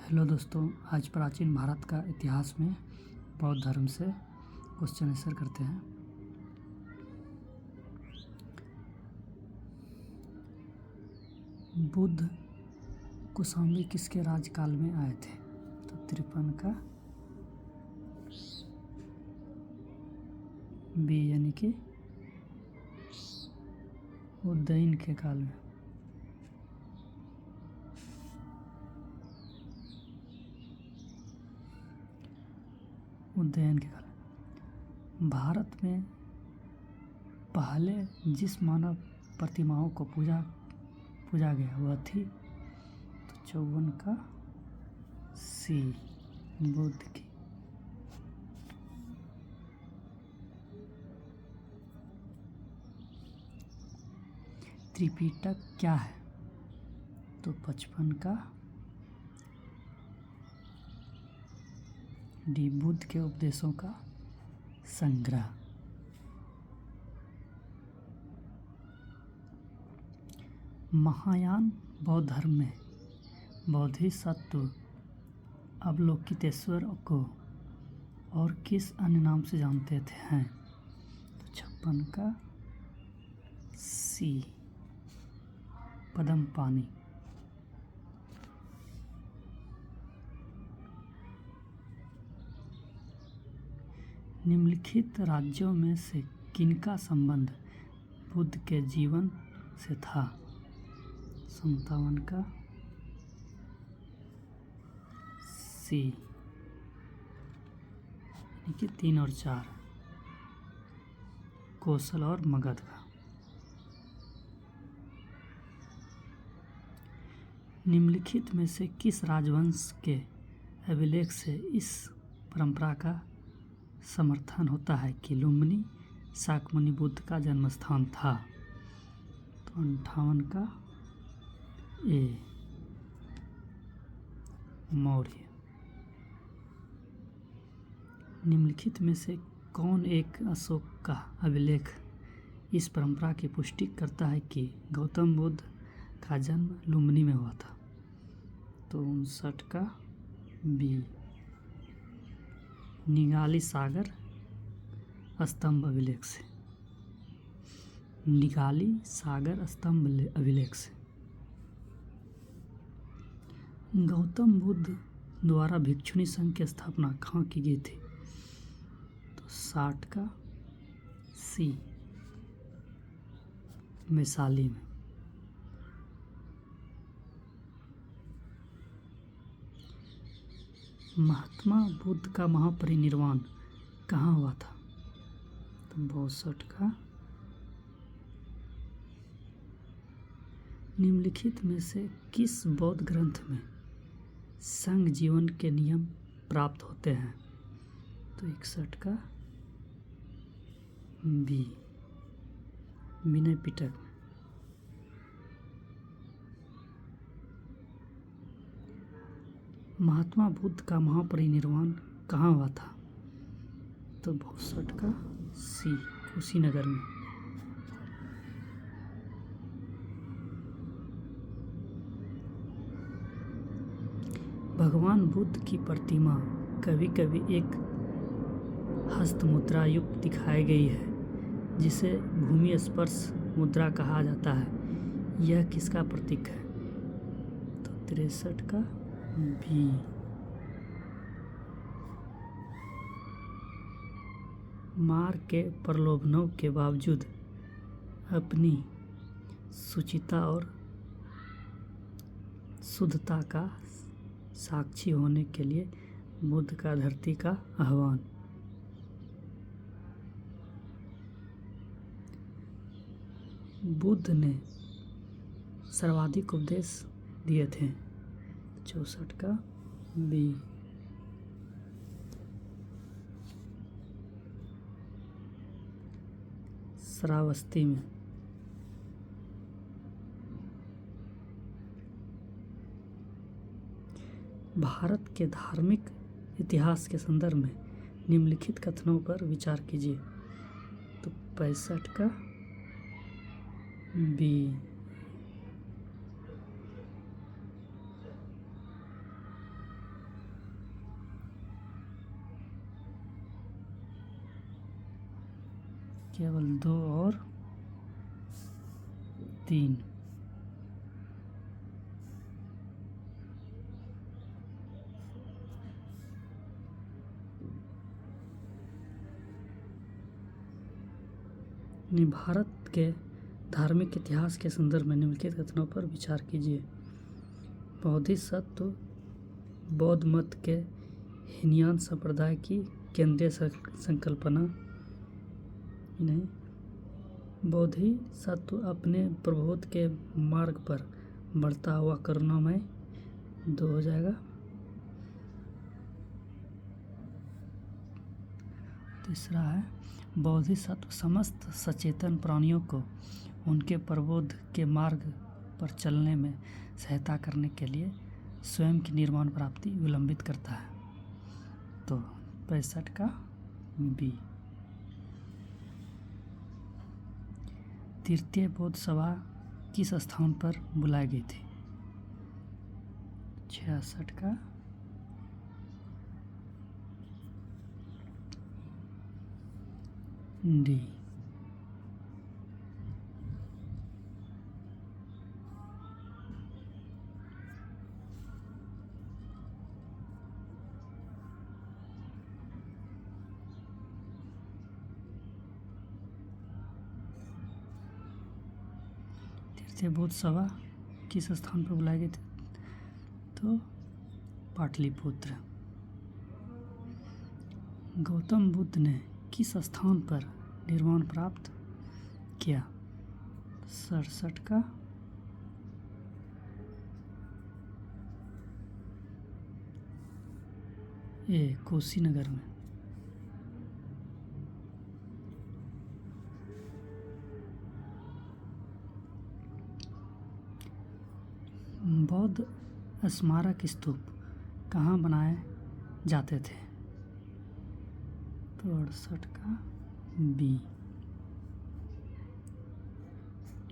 Hello दोस्तों, आज प्राचीन भारत का इतिहास में बौद्ध धर्म से क्वेश्चन आंसर करते हैं। बुद्ध कौशाम्बी किसके राजकाल में आए थे? तो 53 का बी यानी कि उदयन के काल में। उदयन के काल में भारत में पहले जिस मानव प्रतिमाओं को पूजा गया वह थी तो 54 का सी बुद्ध की। त्रिपिटक क्या है? तो 55 का डी बुद्ध के उपदेशों का संग्रह। महायान बौद्ध धर्म में बोधिसत्व अवलोकितेश्वर को और किस अन्य नाम से जानते हैं? तो 56 का सी पद्मपाणि। निम्नलिखित राज्यों में से किनका संबंध बुद्ध के जीवन से था? 57 का सी यानी कि 3 और 4 कौशल और मगध का। निम्नलिखित में से किस राजवंश के अभिलेख से इस परंपरा का समर्थन होता है कि लुम्बिनी शाक्यमुनि बुद्ध का जन्म स्थान था? तो 58 का ए मौर्य। निम्नलिखित में से कौन एक अशोक का अभिलेख इस परंपरा की पुष्टि करता है कि गौतम बुद्ध का जन्म लुम्बिनी में हुआ था? तो 59 का बी निगाली सागर स्तंभ अभिलेख से। निगाली सागर स्तंभ अभिलेख से। गौतम बुद्ध द्वारा भिक्षुणी संघ की स्थापना कहाँ की गई थी? तो 60 का सी वैशाली में। महात्मा बुद्ध का महापरिनिर्वाण कहाँ हुआ था? तो 62 का। निम्नलिखित में से किस बौद्ध ग्रंथ में संघ जीवन के नियम प्राप्त होते हैं? तो 61 का बी विनय पिटक में। महात्मा बुद्ध का महापरिनिर्वाण कहाँ हुआ था? तो 62 का सी कुशीनगर में। भगवान बुद्ध की प्रतिमा कभी कभी एक हस्त मुद्रा युक्त दिखाई गई है जिसे भूमि स्पर्श मुद्रा कहा जाता है। यह किसका प्रतीक है? तो 63 का बी मार के प्रलोभनों के बावजूद अपनी शुचिता और शुद्धता का साक्षी होने के लिए बुद्ध का धरती का आह्वान। बुद्ध ने सर्वाधिक उपदेश दिए थे? 64 का बी श्रावस्ती में। भारत के धार्मिक इतिहास के संदर्भ में निम्नलिखित कथनों पर विचार कीजिए। तो 65 का बी केवल 2 और 3। भारत के धार्मिक इतिहास के संदर्भ में निम्नलिखित कथनों पर विचार कीजिए। बोधिसत्व बौद्ध मत के हीनयान संप्रदाय की केंद्रीय संकल्पना नहीं। बोधिसत्व अपने प्रबोध के मार्ग पर बढ़ता हुआ करुणामय 2 हो जाएगा। तीसरा है बोधिसत्व समस्त सचेतन प्राणियों को उनके प्रबोध के मार्ग पर चलने में सहायता करने के लिए स्वयं की निर्वाण प्राप्ति विलंबित करता है। तो 65 का बी। तृतीय बौद्ध सभा किस स्थान पर बुलाई गई थी? 66 का डी। तृतीय बौद्ध सभा किस स्थान पर बुलाई गई थी? तो पाटलिपुत्र। गौतम बुद्ध ने किस स्थान पर निर्वाण प्राप्त किया? 67 का ए। कुशीनगर में। बौद्ध स्मारक स्तूप कहाँ बनाए जाते थे? तो 68 का बी।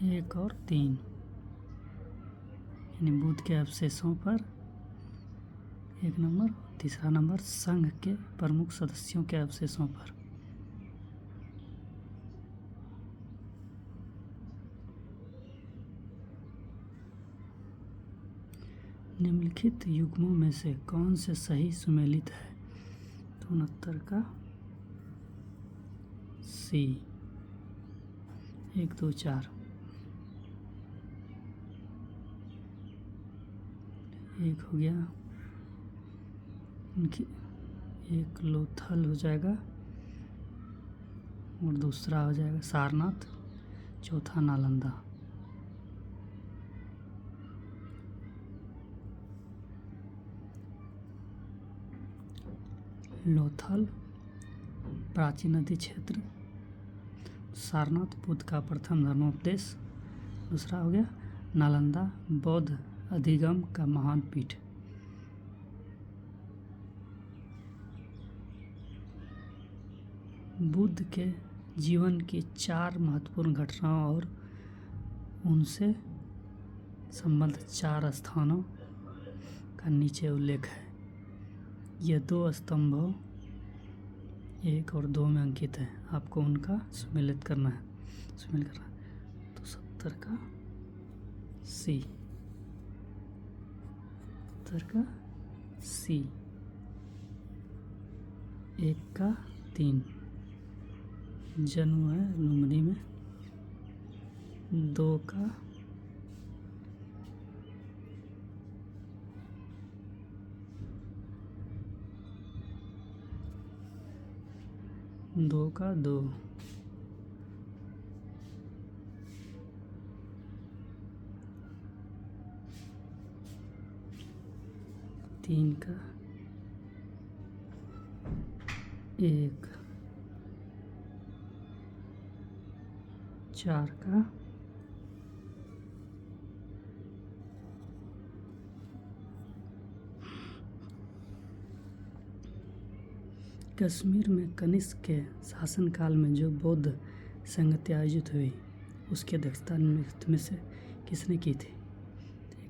1 और 3 यानी बुद्ध के अवशेषों पर 1 नंबर, तीसरा नंबर संघ के प्रमुख सदस्यों के अवशेषों पर। निम्नलिखित युग्मों में से कौन से सही सुमेलित है? तो 69 का सी। 1 2 4। एक हो गया, उनकी एक लोथल हो जाएगा और दूसरा हो जाएगा सारनाथ, चौथा नालंदा। लोथल प्राचीन नदी क्षेत्र, सारनाथ बुद्ध का प्रथम धर्मोपदेश, दूसरा हो गया नालंदा बौद्ध अधिगम का महान पीठ। बुद्ध के जीवन की 4 महत्वपूर्ण घटनाओं और उनसे संबद्ध 4 स्थानों का नीचे उल्लेख है। यह 2 स्तंभों 1 और 2 में अंकित है। आपको उनका सम्मिलित करना है। तो 70 का सी। 70 का सी। 1 का 3 जन्म है लुम्बिनी में। 2 का 2 3 का 1 4 का कश्मीर में कनिष्क के शासनकाल में जो बौद्ध संगति आयोजित हुई उसकी अध्यक्षता निम्नलिखित में से किसने की थी?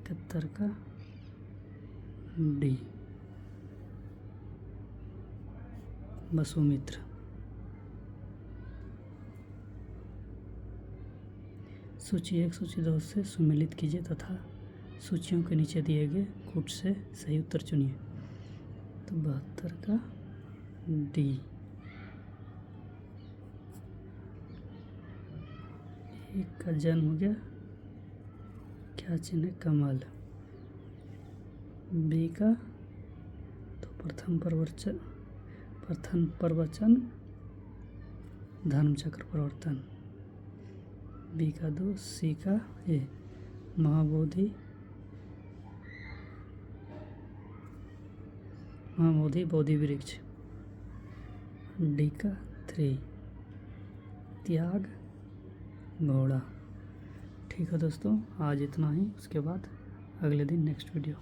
71 का डी वसुमित्र। सूची 1 सूची 2 से सुमेलित कीजिए तथा सूचियों के नीचे दिए गए कूट से सही उत्तर चुनिए। तो 72 का डी। एक का जन्म हो गया, क्या चिन्ह है? कमल। बी का तो प्रथम प्रवचन धर्मचक्र प्रवर्तन। बी का 2। सी का ए महाबोधि बोधि वृक्ष। डी का 3 त्याग घोड़ा। ठीक है दोस्तों, आज इतना ही। उसके बाद अगले दिन नेक्स्ट वीडियो।